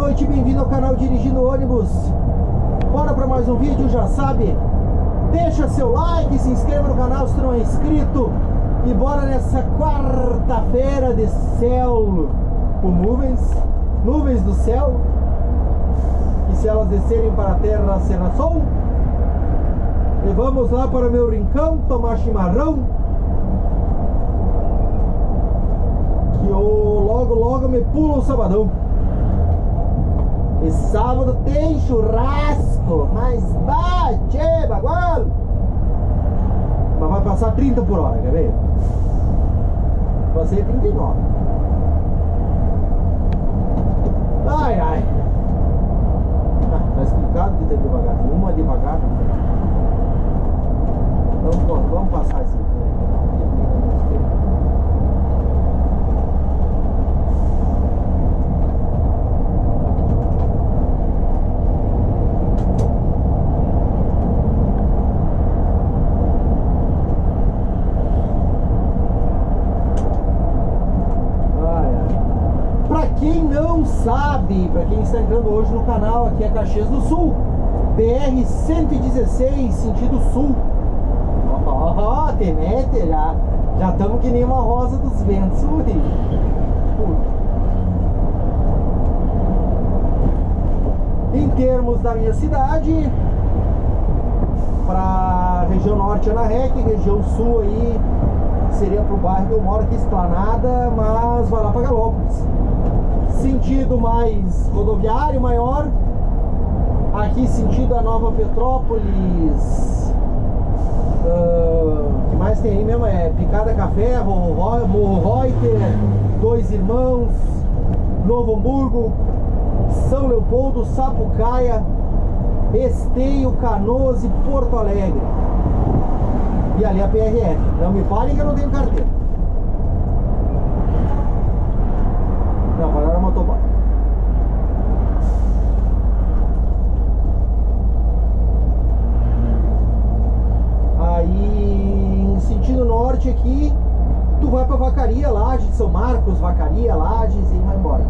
noite, bem-vindo ao canal Dirigindo Ônibus. Bora para mais um vídeo, já sabe, deixa seu like, se inscreva no canal se não é inscrito. E bora nessa quarta-feira de céu com nuvens do céu. E se elas descerem para a terra, será sol. E vamos lá para meu rincão tomar chimarrão, que eu logo me pulo o sabadão. E sábado tem churrasco, mas bate, bagual. Mas vai passar 30 por hora, quer ver? Passei 39. Ai. Tá explicado de ter devagar. Tem uma devagar. Então, vamos passar esse aqui. Sabe, para quem está entrando hoje no canal, aqui é Caxias do Sul, BR-116, sentido sul. Te mete, já estamos que nem uma rosa dos ventos. Em termos da minha cidade, para região norte Ana Rec, região sul aí seria para o bairro que eu moro aqui, Esplanada, mas vai lá para Galópolis. Sentido mais rodoviário maior, aqui sentido a Nova Petrópolis. O que mais tem aí mesmo é Picada Café, Morro Reuter, Dois Irmãos, Novo Hamburgo, São Leopoldo, Sapucaia, Esteio, Canoas e Porto Alegre. E ali a PRF. Não me parem que eu não tenho carteira. Não, agora era motoboy. Aí, em sentido norte aqui, tu vai pra Vacaria, Lages, São Marcos, Vacaria, Lages e vai embora.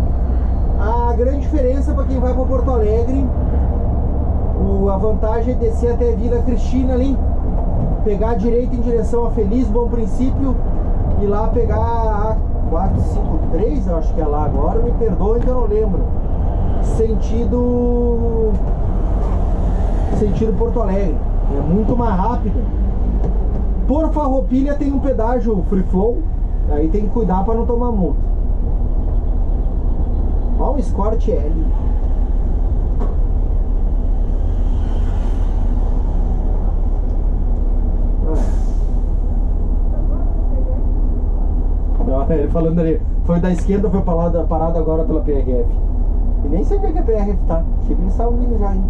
A grande diferença para quem vai para Porto Alegre, a vantagem é descer até Vila Cristina ali, pegar a direita em direção a Feliz, Bom Princípio, e lá pegar a 453, eu acho que é lá agora, me perdoe que eu não lembro. Sentido Porto Alegre, é muito mais rápido. Por Farroupilha tem um pedágio free flow, aí tem que cuidar para não tomar multa. Olha o Escort L. Ele falando ali, foi da esquerda, foi parado agora pela PRF. E nem sei onde é que a PRF tá. Achei que eles estavam vindo já ainda.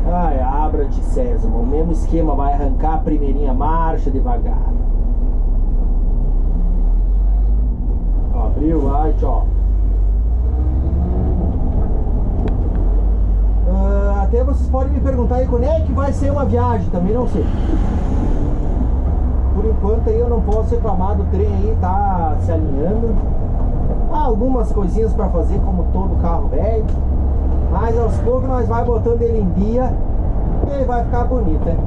Ai, abra-te, César. O mesmo esquema, vai arrancar a primeirinha marcha devagar. Ó, abriu, vai, tchau. Até vocês podem me perguntar aí quando é que vai ser uma viagem, também não sei. Por enquanto aí eu não posso reclamar do trem aí, tá se alinhando. Há algumas coisinhas para fazer, como todo carro velho. Mas aos poucos nós vai botando ele em dia e ele vai ficar bonito, né?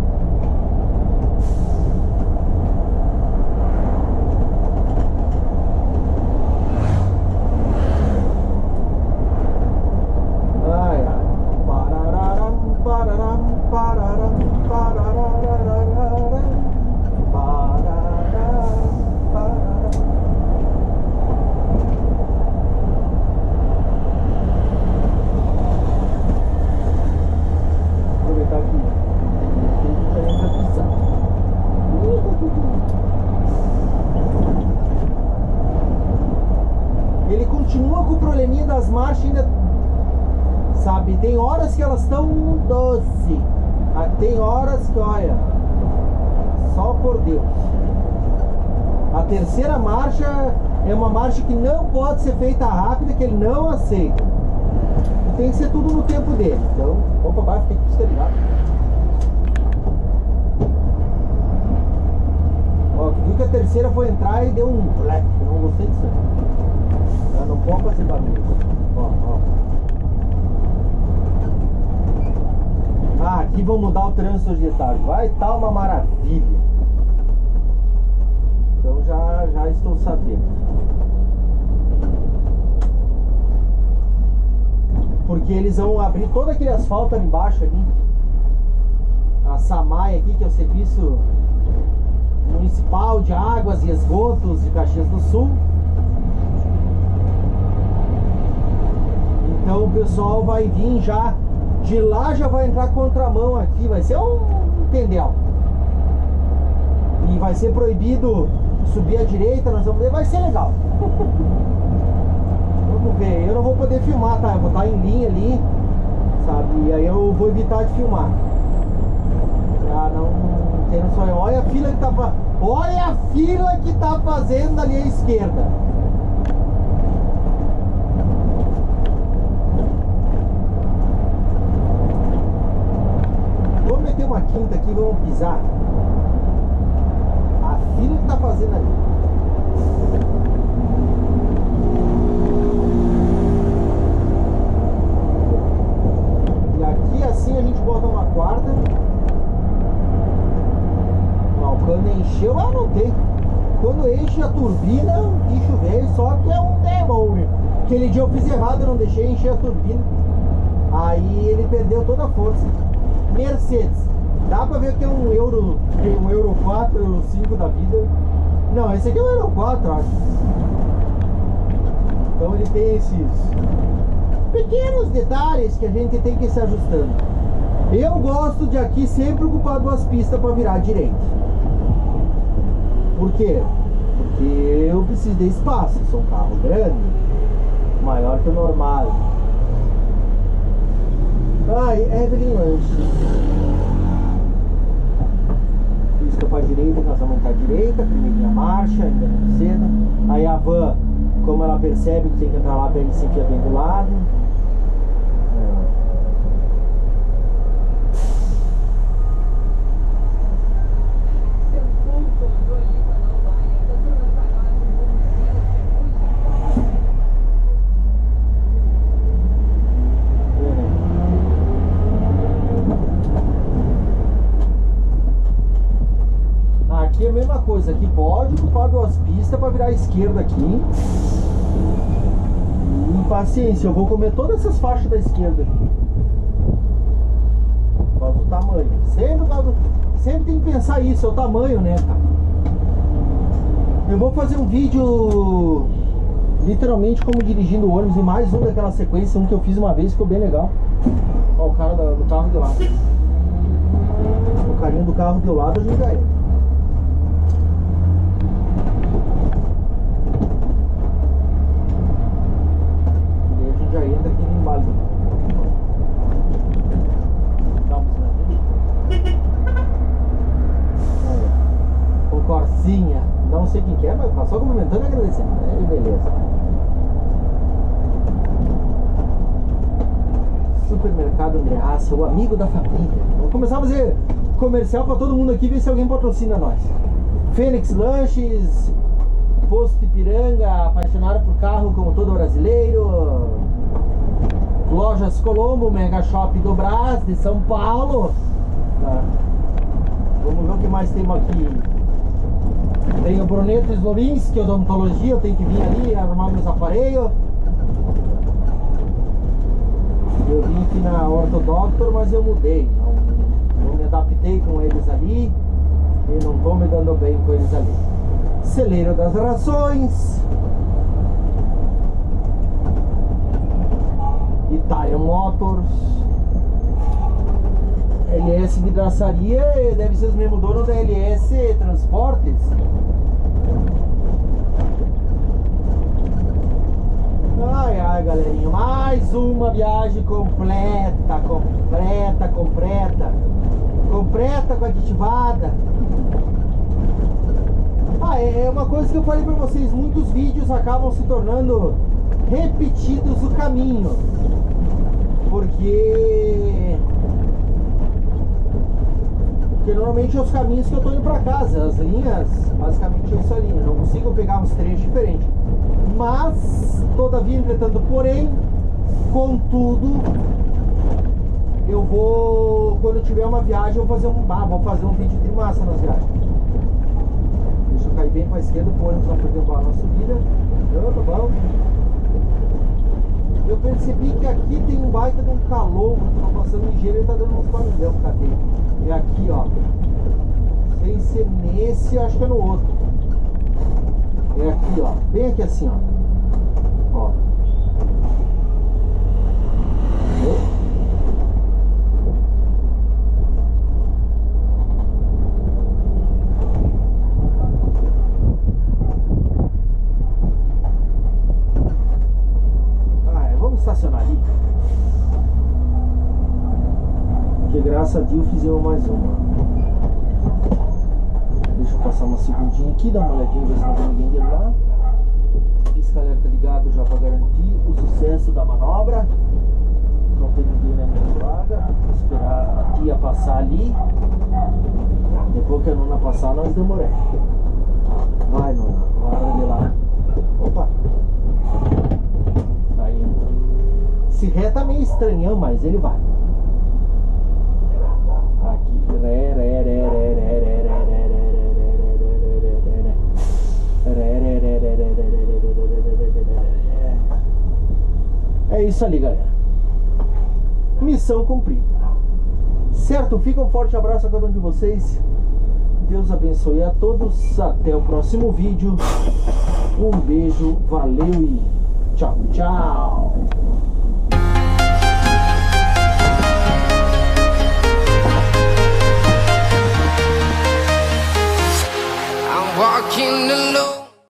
Ele continua com o probleminha das marchas ainda, sabe? Tem horas que elas estão doce, tem horas que, olha, só por Deus. A terceira marcha é uma marcha que não pode ser feita rápida, que ele não aceita. E tem que ser tudo no tempo dele. Então, opa, vai, fica ligado. Viu que a terceira foi entrar e deu um black. Eu não gostei disso aí. Ela não pode fazer barulho. Ó, ó. Ah, aqui vão mudar o trânsito hoje de tarde. Vai estar uma maravilha. Então já estou sabendo. Porque eles vão abrir todo aquele asfalto ali embaixo ali. A SAMAI aqui, que é o Serviço Municipal de Águas e Esgotos de Caxias do Sul. Então o pessoal vai vir já, de lá já vai entrar contramão aqui, vai ser um tendel. E vai ser proibido subir à direita, nós vamos ver, vai ser legal. Vamos ver, eu não vou poder filmar, tá? Eu vou estar em linha ali, sabe? E aí eu vou evitar de filmar. Pra não ter noção. Olha a fila que tá, olha a fila que tá fazendo ali à esquerda. Vamos meter uma quinta aqui, vamos pisar. A fila que tá fazendo ali. E aqui assim a gente bota uma quarta. Ó, o cano encheu, mas não tem. Quando enche a turbina, o bicho veio, só que é um demônio. Aquele dia eu fiz errado, eu não deixei encher a turbina. Aí ele perdeu toda a força. Mercedes, dá pra ver que é um Euro 4, Euro 5 da vida. Não, esse aqui é um Euro 4, acho. Então ele tem esses pequenos detalhes que a gente tem que ir se ajustando. Eu gosto de aqui sempre ocupar duas pistas para virar à direita. Por quê? Porque eu preciso de espaço, sou um carro grande, maior que o normal. Ai, Evelyn Lanche. Pisca para a direita, nós vamos entrar à direita, primeira marcha, ainda não cedo. Aí a van, como ela percebe que tem que entrar lá, pega e se enfia bem do lado. Aqui é a mesma coisa, aqui pode ocupar duas pistas para virar à esquerda aqui. E paciência, eu vou comer todas essas faixas da esquerda aqui. Por causa do tamanho. Sempre tem que pensar isso, é o tamanho, né, cara? Eu vou fazer um vídeo literalmente como dirigindo o ônibus, e mais um daquela sequência, um que eu fiz uma vez, ficou bem legal. Ó, o cara do carro de lado. O carinha do carro de lado a gente já entra. Já entra aqui no embalo. Dá uma buzinadinha. O Corsinha. Não sei quem que é, mas passou cumprimentando e agradecendo. É, beleza. Supermercado Andreassa, o amigo da família. Vamos começar a fazer comercial para todo mundo aqui, ver se alguém patrocina nós. Fênix Lanches, Posto Ipiranga, apaixonado por carro como todo brasileiro. Lojas Colombo, Mega Shop do Brás, de São Paulo. Tá. Vamos ver o que mais temos aqui. Tem o Bruneto Slovinski, odontologia, eu tenho que vir ali arrumar meus aparelhos. Eu vim aqui na Ortodoctor, mas eu mudei. Não me adaptei com eles ali e não estou me dando bem com eles ali. Celeiro das Rações. Italian Motors. LS Vidraçaria, deve ser os mesmos donos da LS Transportes. Ai, ai, galerinha, mais uma viagem completa com aditivada. Ah, é uma coisa que eu falei pra vocês, muitos vídeos acabam se tornando repetidos o caminho, porque Porque normalmente é os caminhos que eu tô indo pra casa. As linhas, basicamente é isso ali. Eu não consigo pegar uns trechos diferentes. Mas, todavia, entretanto, porém, contudo, eu vou, quando eu tiver uma viagem, eu vou fazer um vídeo de massa nas viagens. Deixa eu cair bem pra esquerda, o ônibus vai perturbar na subida. Tá bom. Eu percebi que aqui tem um baita de um calor, tá passando ligeiro, ele tá dando uns barulhão, cadê? É aqui, ó. Sem ser nesse, acho que é no outro. É aqui, ó. Bem aqui assim, ó. Ó. Vamos estacionar ali. Porque graças a Deus fizemos mais uma. Deixa eu passar uma segundinha aqui, dar uma olhadinha, ver se não tem ninguém de lá. Pisca-alerta ligado já para garantir o sucesso da manobra. Não tem ninguém na minha vaga. Vou esperar a tia passar ali. Depois que a nona passar, nós demoramos. Vai, nona, hora de lá. Opa! Tá indo. Esse ré tá meio estranhão, mas ele vai. Aqui, é isso ali, galera. Missão cumprida. Certo? Fica um forte abraço a cada um de vocês. Deus abençoe a todos. Até o próximo vídeo. Um beijo, valeu e tchau, tchau. Walking